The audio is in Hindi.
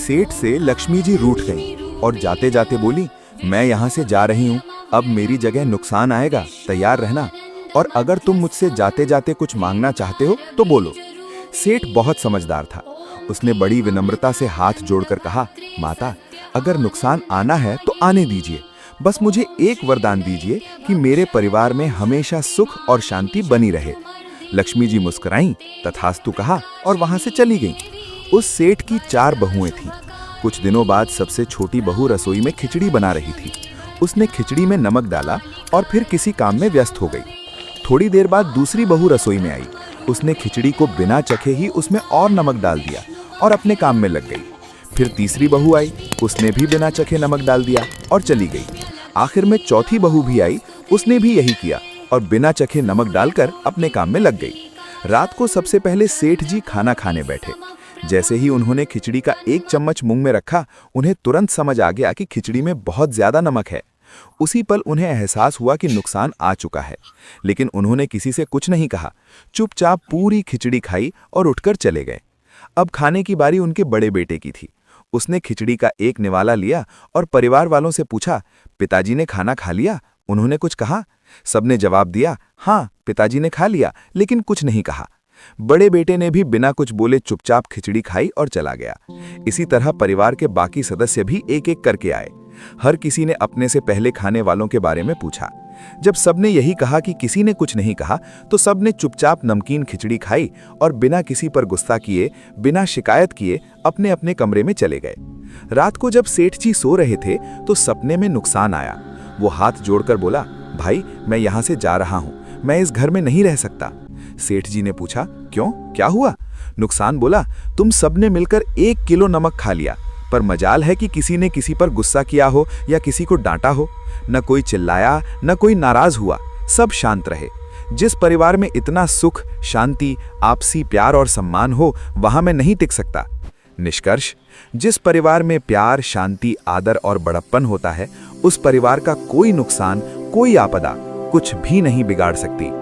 सेठ से लक्ष्मी जी रूठ गईं और जाते जाते बोली, मैं यहाँ से जा रही हूँ, अब मेरी जगह नुकसान आएगा, तैयार रहना। और अगर तुम मुझसे जाते जाते कुछ मांगना चाहते हो तो बोलो। सेठ बहुत समझदार था। उसने बड़ी विनम्रता से हाथ जोड़कर कहा, माता, अगर नुकसान आना है तो आने दीजिए, बस मुझे एक वरदान दीजिए कि मेरे परिवार में हमेशा सुख और शांति बनी रहे। लक्ष्मी जी मुस्कुराईं, तथास्तु कहा और वहां से चली गईं। उस सेठ की 4 बहुएं थीं। कुछ दिनों बाद सबसे छोटी बहू रसोई में खिचड़ी बना रही थी। उसने खिचड़ी में नमक डाला और फिर किसी काम में व्यस्त हो गई। थोड़ी देर बाद दूसरी बहू रसोई में आई। उसने खिचड़ी को बिना चखे ही उसमें और नमक डाल दिया और अपने काम में लग गई। फिर तीसरी बहू आई, उसने भी बिना चखे नमक डाल दिया और चली गई। आखिर में चौथी बहू भी आई, उसने भी यही किया और बिना चखे नमक डालकर अपने काम में लग गई। रात को सबसे पहले सेठ जी खाना खाने बैठे। जैसे ही उन्होंने खिचड़ी का 1 चम्मच मुंह में रखा, उन्हें तुरंत समझ आ गया कि खिचड़ी में बहुत ज्यादा नमक है। उसी पल उन्हें एहसास हुआ कि नुकसान आ चुका है, लेकिन उन्होंने किसी से कुछ नहीं कहा। चुपचाप पूरी खिचड़ी खाई और उठकर चले गए। अब खाने की बारी उनके बड़े बेटे की थी। उसने खिचड़ी का 1 निवाला लिया और परिवार वालों से पूछा, पिताजी ने खाना खा लिया? उन्होंने कुछ कहा? सबने जवाब दिया, हाँ, पिताजी ने खा लिया, लेकिन कुछ नहीं कहा। बड़े बेटे ने भी बिना कुछ बोले चुपचाप खिचड़ी खाई और चला गया। इसी तरह परिवार के बाकी सदस्य भी एक-एक करके आए। हर किसी ने अपने से पहले खाने वालों के बारे में पूछा। जब सबने यही कहा कि किसी ने कुछ नहीं कहा, तो सबने चुपचाप नमकीन खिचड़ी खाई और बिना किसी पर गुस्सा किए, बिना शिकायत किए अपने अपने कमरे में चले गए। रात को जब सेठ जी सो रहे थे तो सपने में नुकसान आया। वो हाथ जोड़कर बोला, भाई, मैं यहाँ से जा रहा हूँ, मैं इस घर में नहीं रह सकता। सेठ जी ने पूछा, क्यों, क्या हुआ? नुकसान बोला, तुम सबने मिलकर 1 किलो नमक खा लिया, पर मजाल है कि किसी ने किसी पर गुस्सा किया हो या किसी को डांटा हो। न कोई चिल्लाया, न कोई नाराज हुआ, सब शांत रहे। जिस परिवार में इतना सुख, शांति, आपसी प्यार और सम्मान हो, वहां मैं नहीं टिक सकता। निष्कर्ष, जिस परिवार में प्यार, शांति, आदर और बड़प्पन होता है, उस परिवार का कोई नुकसान, कोई आपदा कुछ भी नहीं बिगाड़ सकती।